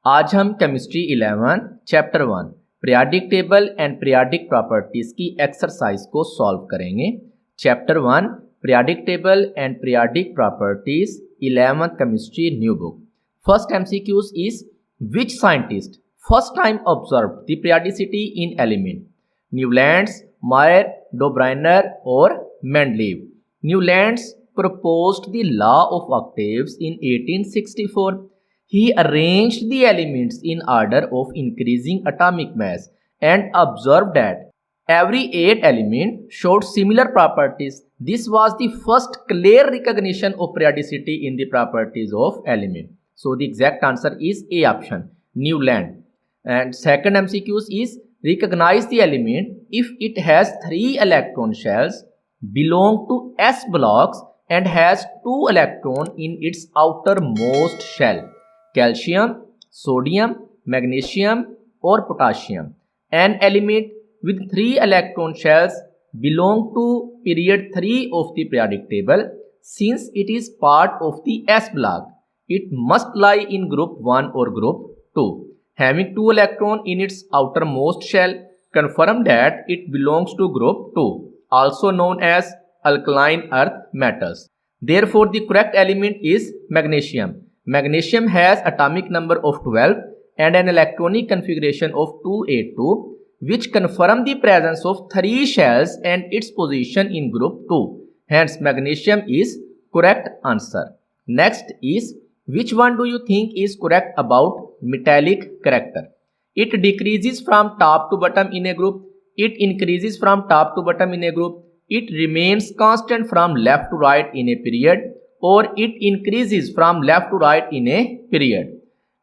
आज हम chemistry 11 chapter 1 periodic table and periodic properties की एक्सरसाइज को सॉल्व करेंगे। Chapter 1 periodic table and periodic properties 11th chemistry new book. First MCQs is which scientist first time observed the periodicity in element? Newlands, Meyer, Dobriner or Mendeleev? Newlands proposed the law of octaves in 1864. He arranged the elements in order of increasing atomic mass and observed that every 8 element showed similar properties. This was the first clear recognition of periodicity in the properties of element. So the exact answer is A option, Newland. And second MCQs is recognize the element if it has 3 electron shells, belong to S blocks and has 2 electrons in its outermost shell. Calcium, sodium, magnesium or potassium. An element with 3 electron shells belong to period 3 of the periodic table. Since it is part of the S block, it must lie in group 1 or group 2. Having 2 electrons in its outermost shell, confirm that it belongs to group 2, also known as alkaline earth metals. Therefore, the correct element is magnesium. Magnesium has atomic number of 12 and an electronic configuration of 282, which confirm the presence of 3 shells and its position in group 2. Hence, magnesium is correct answer. Next is, which one do you think is correct about metallic character? It decreases from top to bottom in a group. It increases from top to bottom in a group. It remains constant from left to right in a period, or it increases from left to right in a period.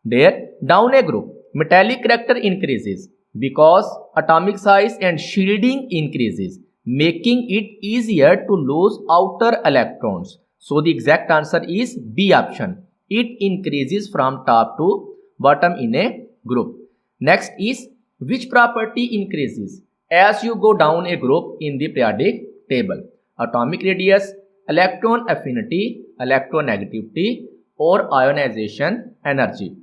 There, down a group, metallic character increases because atomic size and shielding increases, making it easier to lose outer electrons. So the exact answer is B option. It increases from top to bottom in a group. Next is, which property increases as you go down a group in the periodic table? Atomic radius, electron affinity, electronegativity or ionization energy.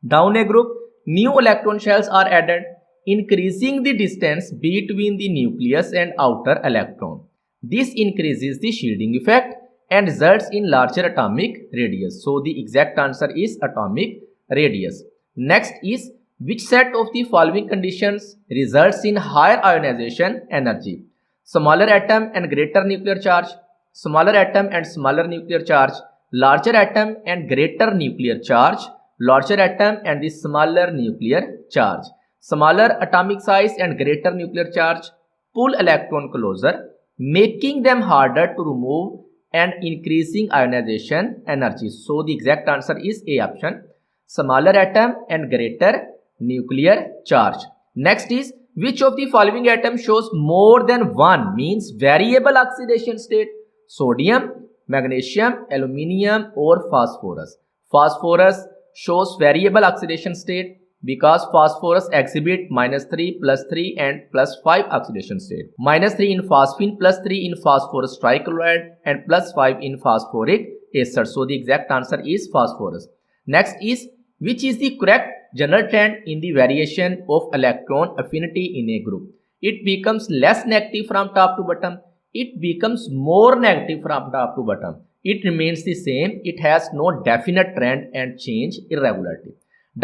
Down a group, new electron shells are added, increasing the distance between the nucleus and outer electron. This increases the shielding effect and results in larger atomic radius. So the exact answer is atomic radius. Next is, which set of the following conditions results in higher ionization energy? Smaller atom and greater nuclear charge, smaller atom and smaller nuclear charge, larger atom and greater nuclear charge, larger atom and the smaller nuclear charge, smaller atomic size and greater nuclear charge, pull electron closer, making them harder to remove and increasing ionization energy. So the exact answer is A option, smaller atom and greater nuclear charge. Next is, which of the following atom shows more than one means variable oxidation state? Sodium, magnesium, aluminium or phosphorus? Phosphorus shows variable oxidation state because phosphorus exhibit -3, +3 and +5 oxidation state. -3 in phosphine, +3 in phosphorus trichloride and +5 in phosphoric acid. So the exact answer is phosphorus. Next is, which is the correct general trend in the variation of electron affinity in a group? It becomes less negative from top to bottom. It becomes more negative from top to bottom. It remains the same. It has no definite trend and change irregularity.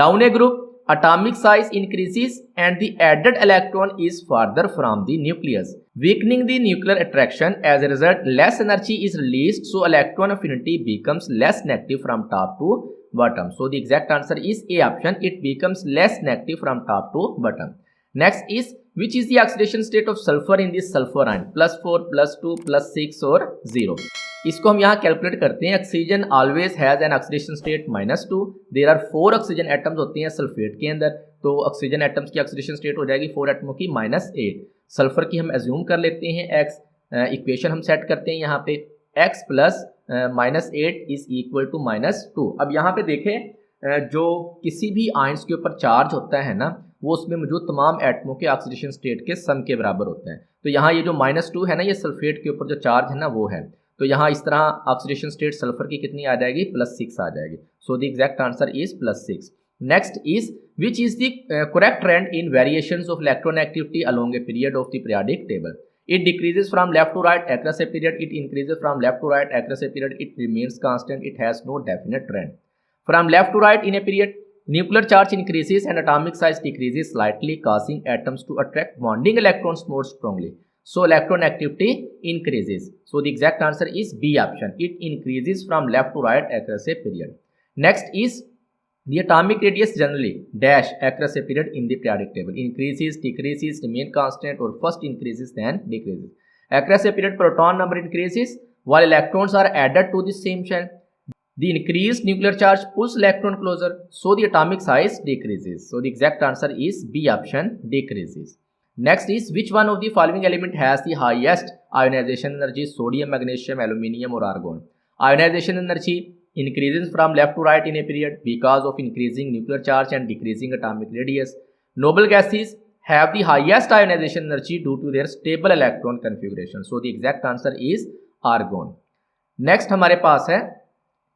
Down a group, atomic size increases and the added electron is farther from the nucleus, weakening the nuclear attraction. As a result, less energy is released, so electron affinity becomes less negative from top to bottom. So the exact answer is A option. It becomes less negative from top to bottom. Next is, which is the oxidation state of sulfur in this sulfur ion? +4, +2, +6 और 0. इसको हम यहाँ calculate करते हैं. Oxygen always has an oxidation state -2. There are 4 oxygen atoms होती हैं sulphate के अंदर, तो ऑक्सीजन एटम्स की ऑक्सीडेशन स्टेट हो जाएगी 4 एटमों की -8. सल्फर की हम एज्यूम कर लेते हैं x, इक्वेशन हम सेट करते हैं यहाँ पे x plus -8 is equal to -2. अब यहाँ पे देखें, जो किसी भी आयंस के ऊपर चार्ज होता है ना, वो उसमें मौजूद तमाम एटमों के ऑक्सीडेशन स्टेट के सम के बराबर होते हैं. तो यहाँ ये जो -2 है ना, ये सल्फेट के ऊपर जो चार्ज है ना वो है, तो यहाँ इस तरह ऑक्सीडेशन स्टेट सल्फर की कितनी आ जाएगी? +6 आ जाएगी. So the exact answer is +6. Next is which is the correct trend in variations of electronegativity along a period of the periodic table. It decreases from left to right across a period, it increases from left to right across a period, it remains constant, it has no definite trend. From left to right in a period, nuclear charge increases and atomic size decreases slightly, causing atoms to attract bonding electrons more strongly. So electronegativity increases. So the exact answer is B option. It increases from left to right across a period. Next is the atomic radius generally dash across a period in the periodic table. Increases, decreases, remain constant, or first increases then decreases. Across a period, proton number increases while electrons are added to the same shell. The increased nuclear charge pulls electron closer, so the atomic size decreases. So the exact answer is B option, decreases. Next is which one of the following element has the highest ionization energy? Sodium, magnesium, aluminium, or argon. Ionization energy increases from left to right in a period because of increasing nuclear charge and decreasing atomic radius. Noble gases have the highest ionization energy due to their stable electron configuration. So the exact answer is argon. Next हमारे पास है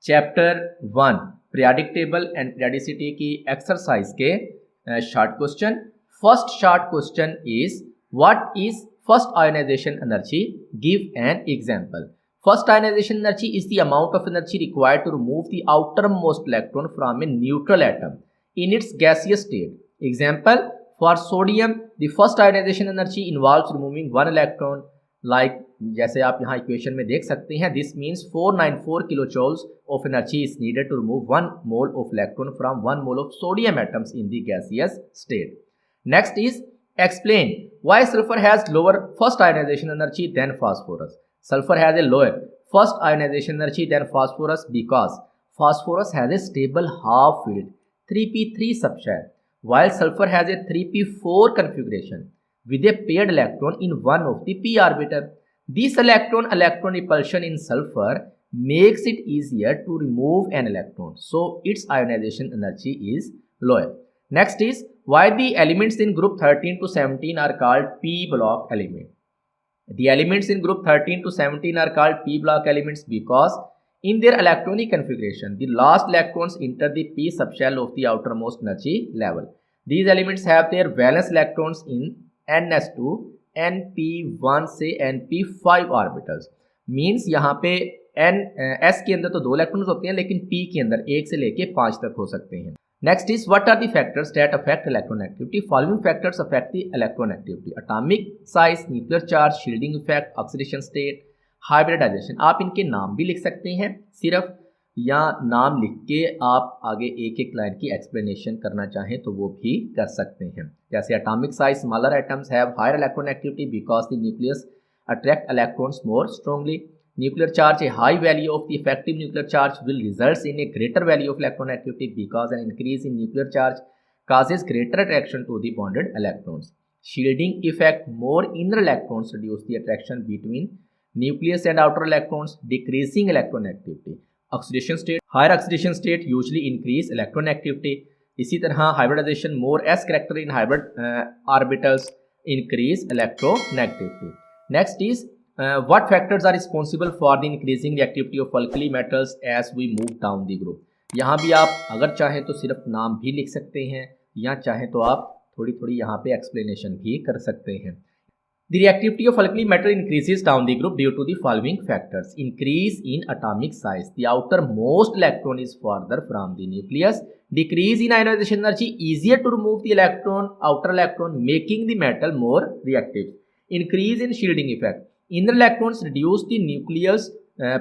chapter 1 periodic table and periodicity की exercise के short question. First short question is what is first ionization energy? Give an example. First ionization energy is the amount of energy required to remove the outermost electron from a neutral atom in its gaseous state. Example, for sodium, the first ionization energy involves removing one electron. Like जैसे आप यहाँ equation में देख सकते हैं, this means 494 kilojoules of energy is needed to remove 1 mole of electron from 1 mole of sodium atoms in the gaseous state. Next is explain why sulfur has lower first ionization energy than phosphorus. Sulfur has a lower first ionization energy than phosphorus because phosphorus has a stable half filled 3p3 subshell, while sulfur has a 3p4 configuration with a paired electron in one of the p orbital. This electron repulsion in sulfur makes it easier to remove an electron, so its ionization energy is lower. Next is why the elements in group 13 to 17 are called p block element. The elements in group 13 to 17 are called p block elements because in their electronic configuration, the last electrons enter the p subshell of the outermost energy level. These elements have their valence electrons in ns2, np1 से np5 orbitals. Means यहाँ पे s के अंदर तो 2 electrons होते हैं, लेकिन p के अंदर 1 से लेके 5 तक हो सकते हैं. Next is what are the factors that affect electronegativity? Following factors affect the electronegativity: atomic size, nuclear charge, shielding effect, oxidation state, hybridization. आप इनके नाम भी लिख सकते हैं सिर्फ, या नाम लिख के आप आगे एक एक लाइन की एक्सप्लेनेशन करना चाहें तो वो भी कर सकते हैं. जैसे atomic size, smaller atoms have higher electronegativity because the nucleus attract electrons more strongly. Nuclear charge, a high value of the effective nuclear charge will result in a greater value of electronegativity because an increase in nuclear charge causes greater attraction to the bonded electrons. Shielding effect, more inner electrons reduce the attraction between nucleus and outer electrons, decreasing electronegativity. Oxidation state, higher oxidation state usually increase electronegativity. इसी तरह hybridization, more s character in hybrid orbitals increase electronegativity. Next is what factors are responsible for the increasing reactivity of alkali metals as we move down the group? यहाँ भी आप अगर चाहें तो सिर्फ नाम भी लिख सकते हैं, या चाहें तो आप थोड़ी थोड़ी यहाँ पे एक्सप्लेनेशन भी कर सकते हैं. The reactivity of alkali metal increases down the group due to the following factors: increase in atomic size, the outermost electron is further from the nucleus; decrease in ionization energy, easier to remove the outer electron, making the metal more reactive; increase in shielding effect, inner electrons reduce the nucleus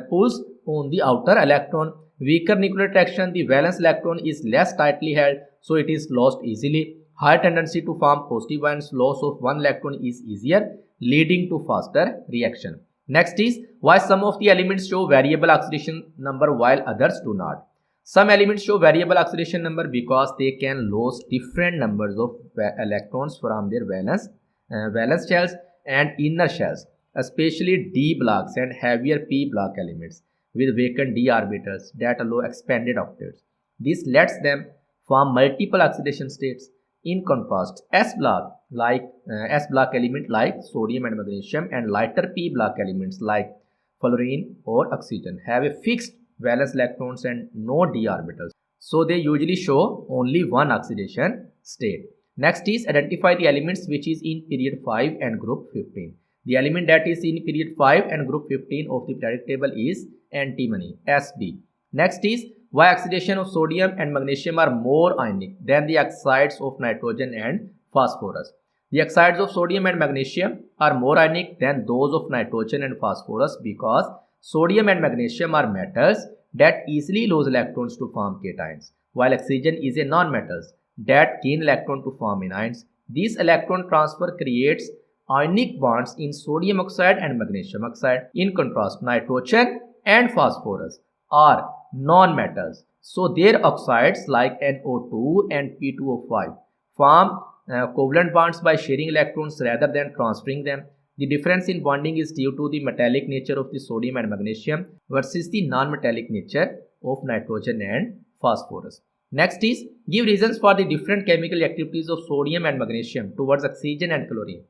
pulls on the outer electron; weaker nuclear attraction, the valence electron is less tightly held, so it is lost easily; high tendency to form positive ions, loss of one electron is easier, leading to faster reaction. Next is why some of the elements show variable oxidation number while others do not. Some elements show variable oxidation number because they can lose different numbers of electrons from their valence shells and inner shells, especially d blocks and heavier p block elements with vacant d orbitals that allow expanded octaves. This lets them form multiple oxidation states. In contrast, s block element like sodium and magnesium and lighter p block elements like fluorine or oxygen have a fixed valence electrons and no d orbitals. so they usually show only one oxidation state. Next is identify the elements which is in period 5 and group 15. The element that is in period 5 and group 15 of the periodic table is antimony, Sb. Next is why oxidation of sodium and magnesium are more ionic than the oxides of nitrogen and phosphorus. The oxides of sodium and magnesium are more ionic than those of nitrogen and phosphorus because sodium and magnesium are metals that easily lose electrons to form cations, while oxygen is a non-metal that gain electron to form anions. This electron transfer creates ionic bonds in sodium oxide and magnesium oxide. In contrast, nitrogen and phosphorus are non-metals, so their oxides like NO2 and P2O5 form covalent bonds by sharing electrons rather than transferring them. The difference in bonding is due to the metallic nature of the sodium and magnesium versus the non-metallic nature of nitrogen and phosphorus. Next is give reasons for the different chemical activities of sodium and magnesium towards oxygen and chlorine.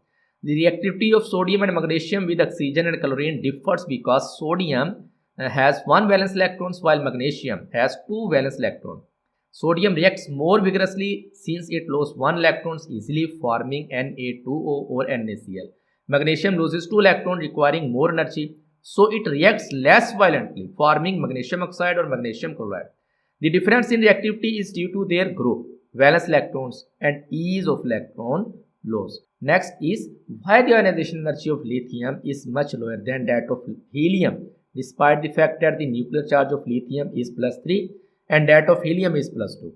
The reactivity of sodium and magnesium with oxygen and chlorine differs because sodium has one valence electrons while magnesium has two valence electrons. Sodium reacts more vigorously since it loses one electrons easily, forming Na2O or NaCl. Magnesium loses two electrons requiring more energy, so it reacts less violently, forming magnesium oxide or magnesium chloride. The difference in reactivity is due to their group, valence electrons, and ease of electron loss. Next is why the ionization energy of lithium is much lower than that of helium, despite the fact that the nuclear charge of lithium is +3 and that of helium is +2.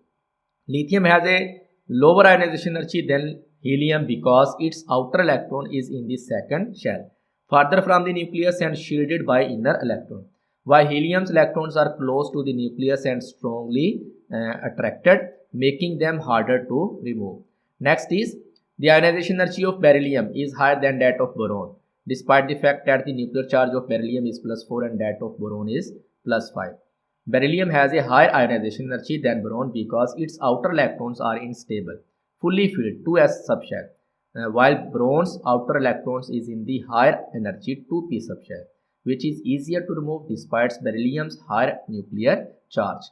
Lithium has a lower ionization energy than helium because its outer electron is in the second shell, farther from the nucleus and shielded by inner electron, while helium's electrons are close to the nucleus and strongly attracted, making them harder to remove. Next is the ionization energy of beryllium is higher than that of boron, despite the fact that the nuclear charge of beryllium is +4 and that of boron is +5. Beryllium has a higher ionization energy than boron because its outer electrons are unstable, fully filled 2s subshell, while boron's outer electrons is in the higher energy 2p subshell, which is easier to remove despite beryllium's higher nuclear charge.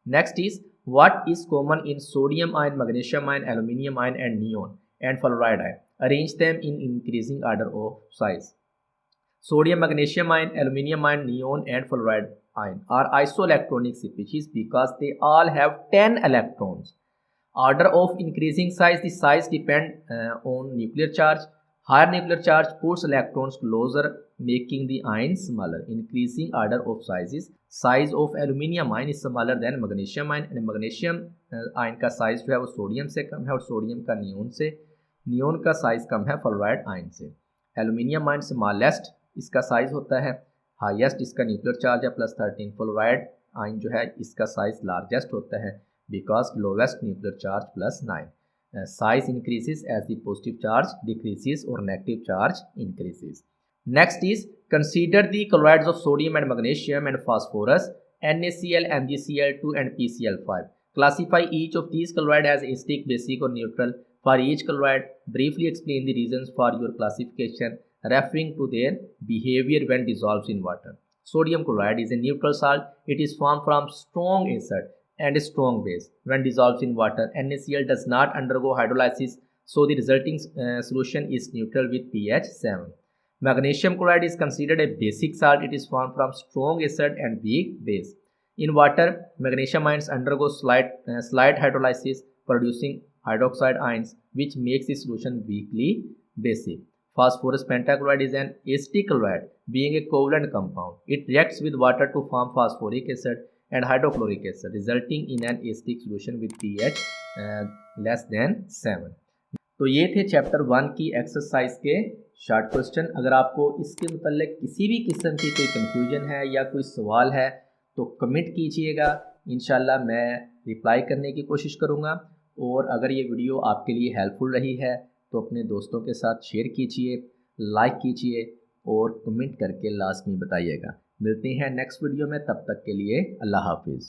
Next is what is common in sodium ion, magnesium ion, aluminium ion, and neon and fluoride ion. Arrange them in increasing order of size. Sodium, magnesium ion, aluminium ion, neon, and fluoride ion are isoelectronic species because they all have 10 electrons. Order of increasing size, the size depends on nuclear charge. Higher nuclear charge puts electrons closer, making the ion smaller. Increasing order of sizes, size of aluminium ion is smaller than magnesium ion, and magnesium ion का size जो है वो sodium से कम है और sodium का neon से, neon का साइज कम है फ्लोराइड आयन से. एल्यूमिनियम आयन स्मॉलेस्ट इसका साइज होता है, हाईएस्ट इसका न्यूक्लियर चार्ज है +13. फ्लोराइड आयन जो है इसका साइज लार्जेस्ट होता है because lowest nuclear charge +9. Size increases as the positive charge decreases or negative charge increases. Next is consider the chlorides of sodium and magnesium and phosphorus, NaCl, MgCl2 and PCl5. Classify each of these chlorides as acidic, basic or neutral. For each chloride, briefly explain the reasons for your classification, referring to their behavior when dissolved in water. Sodium chloride is a neutral salt. It is formed from strong acid and a strong base. When dissolved in water, NaCl does not undergo hydrolysis, so the resulting solution is neutral with pH 7. Magnesium chloride is considered a basic salt. It is formed from strong acid and weak base. In water, magnesium ions undergo slight hydrolysis, producing hydroxide ions, which makes the solution weakly basic. Phosphorus pentachloride is an acidic chloride, being a covalent compound. It reacts with water to form phosphoric acid and hydrochloric acid, resulting in an acidic solution with pH less than 7. तो ये थे chapter 1 की exercise के short question. अगर आपको इसके मुताल्लिक किसी भी किस्म की कोई कंफ्यूजन है या कोई सवाल है तो कमेंट कीजिएगा, इंशाल्लाह मैं रिप्लाई करने की कोशिश करूँगा. और अगर ये वीडियो आपके लिए हेल्पफुल रही है तो अपने दोस्तों के साथ शेयर कीजिए, लाइक कीजिए और कमेंट करके लास्ट में बताइएगा. मिलते हैं नेक्स्ट वीडियो में, तब तक के लिए अल्लाह हाफिज़.